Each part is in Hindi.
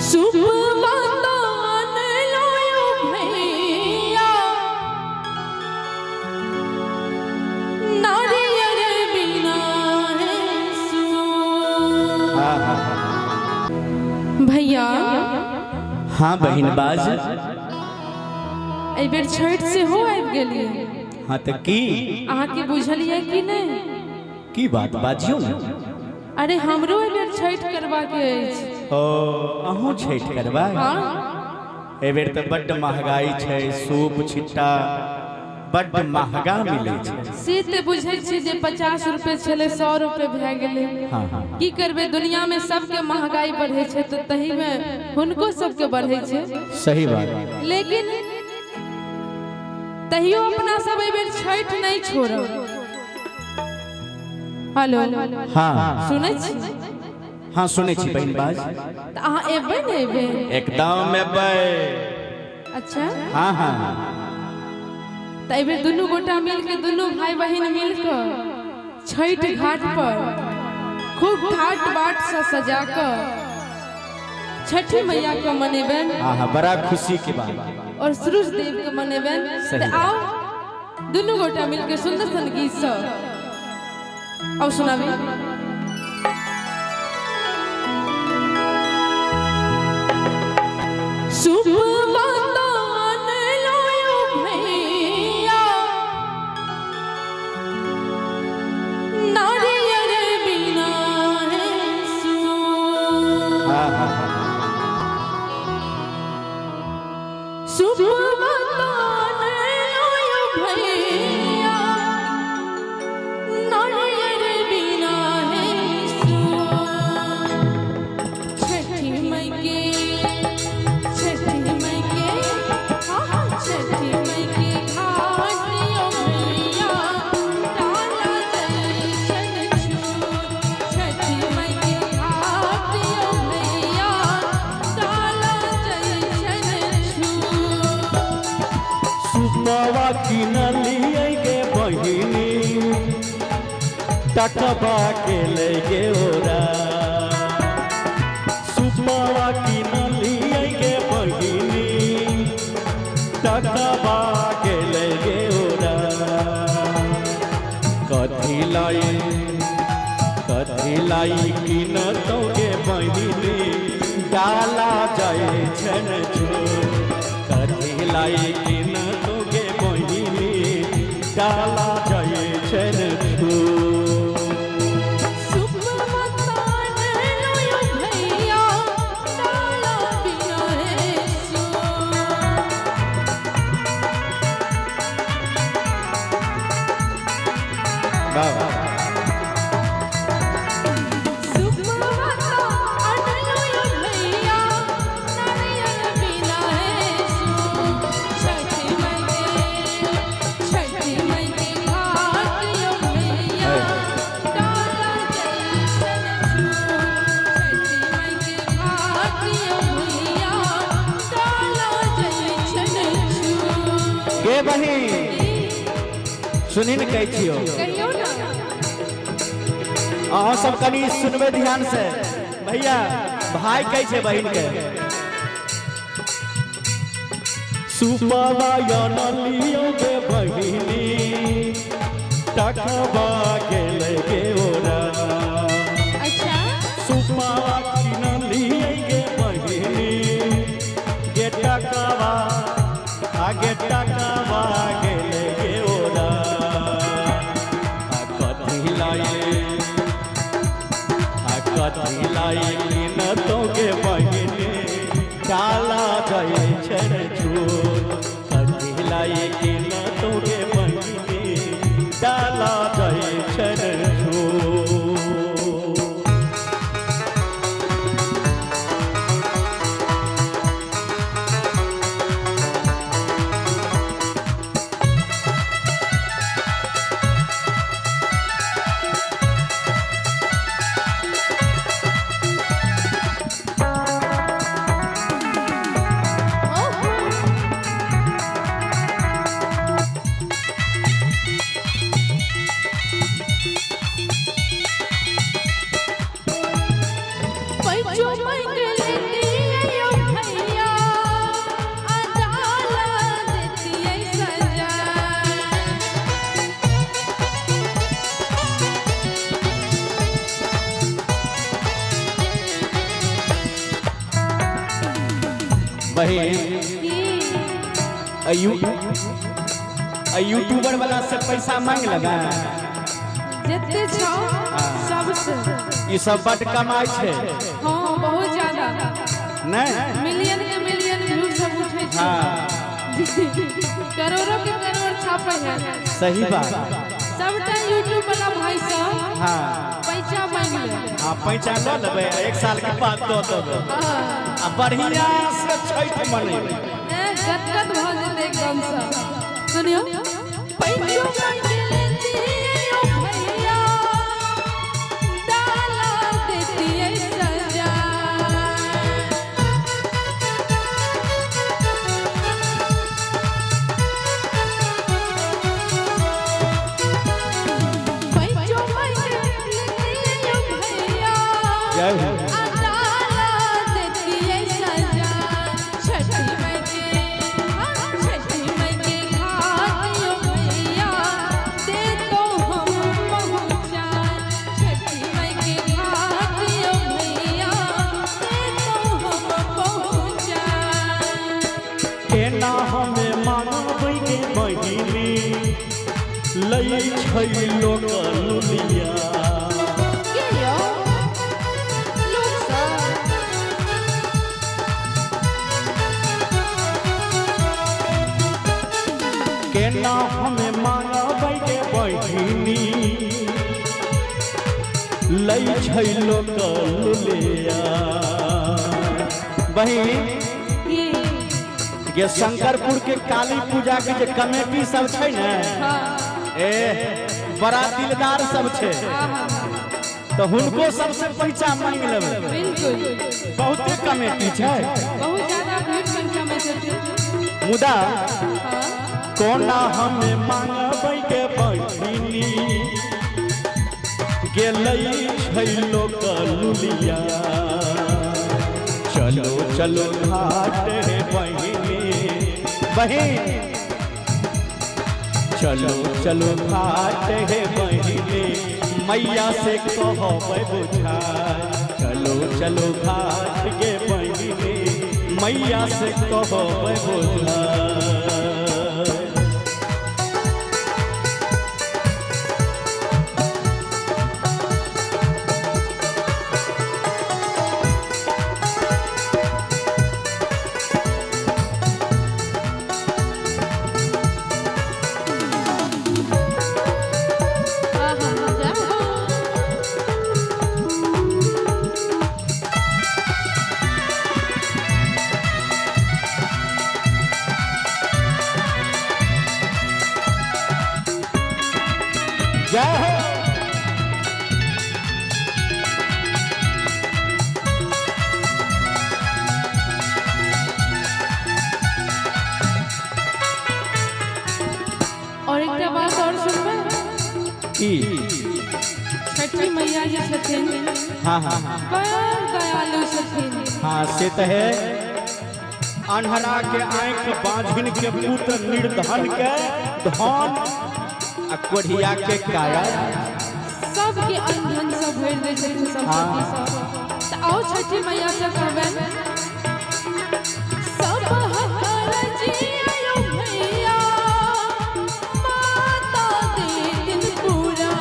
सुपवातान लायो भैया नारियल बिना है भैया। हाँ बहन बाज एहि बेर छठ से हो आबि गेलिए। हाँ तो की अहाँ के बुझलिए कि नहीं? की बात बाजियो ना। अरे हमरो एहि बेर छठ करबा के अछि। ओ अहूँ छठ करबा? हाँ ए बेर तो बड्ड महंगाई छै, सूप छिट्टा बड्ड महंगा मिले छै। से ते बुझै छी जे 50 रुपए छले 100 रुपए भए गेले। हाँ हाँ की करबे, दुनिया में सबके महंगाई बढ़े छै तो तही में हुनको सबके बढ़े छै। सही बात। लेकिन तहियो अपना सब एहि बेर छठ नहीं छोड़ब। हेलो हाँ सुनै छी? हाँ सुने छी बहन बाज। त अहाँ एबै ने एबै? एकदम एबै। अच्छा हाँ हाँ त एहि बेर दुनू गोटा मिलके दुनू भाई बहन मिलके छठ घाट पर खूब ठाट बाट से सजा कर छठी मैया के मनेबन। हाँ हाँ बड़ा खुशी की बात। और सूरज देव के मनेबन। सही। त आओ दुनू गोटा मिलके सुंदर सन गीत से आओ सुनाबी। सुपवातान लायो भैया नारियल बिना है हाँ हाँ हाँ सुपवातान लायो भैया नारियल बिना है छठी मई के सुपवा किनलिए गे बहिनी टटबा के ले गे ओरा। सुपवा किनलिए गे बहिनी टटबा के ले गे ओरा। कथी लाई किन तो गे बहिनी डाला जाए छन छोर। कथी लाई किन तो गे बहिनी डाला जाए छन छोर। सुपवातान लायो भैया डाला बिना है वाह सुपवातान लायो भैया नारियल बिना है छठी मई के घाट यो भैया डाला जैसन छठी मई के घाट यो भैया डाला जैसन गे बहिन सुनी न कहै छियो। कहियो ना। अहाँ सब कनी सुनबे ध्यान से। भैया भाई कहै छै बहिन के सुपवा लियो गे बहिनी टटबा के ले गे ओरा। अच्छा सुपवा किनलिए गे बहिनी गे टकवा आगे टकवा के ले गे ओरा। कथी लाई किन तो गे बहिनी डाला जाए छन छोर। कथी लाई किन तो गे बहिनी डाला जाए छन छोर। बहन यूट्यूबर वाला से पैसा मांग लगा जितने छो सबसे ये सब बट कमाई छे। हाँ बहुत ज्यादा नहीं मिलियन के मिलियन व्यू सब उठे छे। हाँ करोड़ों के करोड़ छापे है। सही बात। सबटा यूट्यूब वाला भाई सब हाँ पैसा मांग ले। हाँ पैसा लो लेबे 1 साल के बाद दो दो आ बढ़िया से छठ मनेबे गदगद भ जेते एकदम से। सुनियो पैसा मांग लेती ओ भैया डाला देती है सजा। पैसा मांग लेती ओ भैया जय हो डाला देती है सजा। छठी माई के छठी माई के घाट ओ भैया दे तो हम पहुँचा। छठी माई के घाट ओ भैया दे तो हम पहुँचा। केना हमें मानबै के बहिनी लई छै लोक लुलिया। के यो लोग सब केना हमें मानबै के बहिनी लई छै लोक लुलिया। बहिन ये शंकरपुर के काली पूजा के जे कमेटी सब छै ने ए बड़ा दिलदार सब छै तो हुनको सबसे पैसा मांग लेबै। बिल्कुल बहुते कमेटी छै बहुत ज्यादा भीड़ संख्या में छथिन। मुदा हाँ कोना हमें मांगबै के बहिनी गेलै छै लोक लुलिया। चलो चलो घाट हे बहिनी बहिन चलो चलो घाट हे बहिनी मैया से कहबै बुझाय। चलो चलो घाट के बहिनी मैया से कहबै बुझाय। जय हो और एक बात और सुनबे की छठी मैया जी छथिन हाँ हाँ बड़ दयालु छथिन। हाँ से तो है। अन्हरा के आँख बांझिन के पुत्र निर्धन के धन आ कोढ़िया के काया। सबके अंधन सब भर दे छथिन संपत्ति सब। तो आओ छठी मैया से कहबे सब हर जी आयो भैया माता दे दिन पूरा।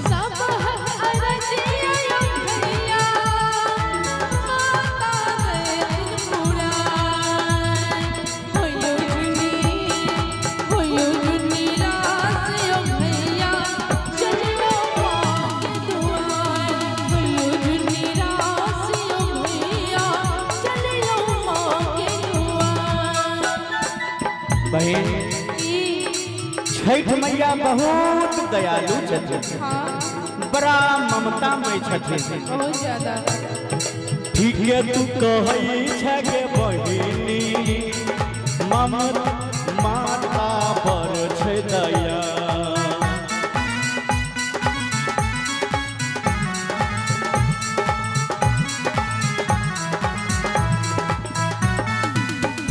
सब हर जी आयो भैया माता दे दिन पूरा। होयो जुनी रास ओ भैया चलियो माँ के दुआर। होयो जुनी रास ओ भैया चलियो माँ के दुआर। बहन छठ मैया बहुत दयालु छथिन हाँ बड़ा ममतामय छथिन। बहुत ज्यादा ठीक है तू कहै छै गे बहिनी माता पर छै दया।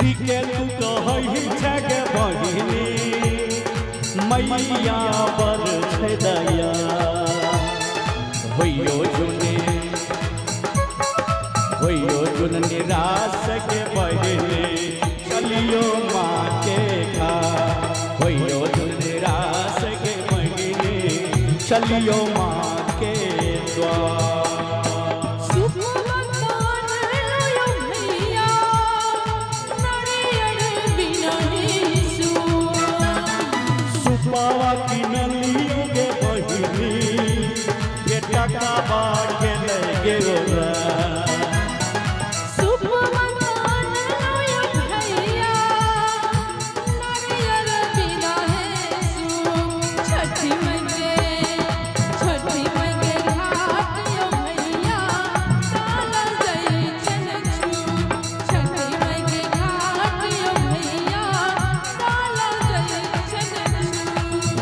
ठीक है तू कहै छै गे बहिनी मैया बर छै दया होइयो जुन निराश के बहने चलियो माँ के घर होइयो जुन निराश के बहने चलियो माँ के द्वार बाबा की नलियों के बहिनी बेटा का बाढ़ के लगे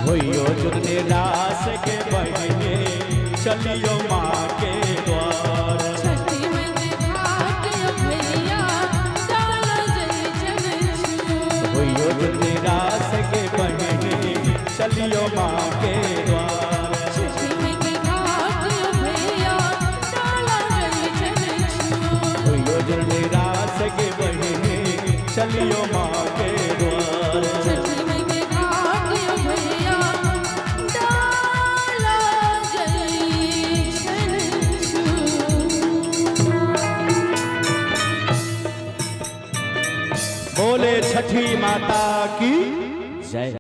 होइयो जुन निराश के बहने चलियो माँ के द्वार होइयो जुन निराश के बहने चलियो माँ के द्वार होइयो जुन निराश के बहने चलियो माँ के द्वार बोले छठी माता की जय।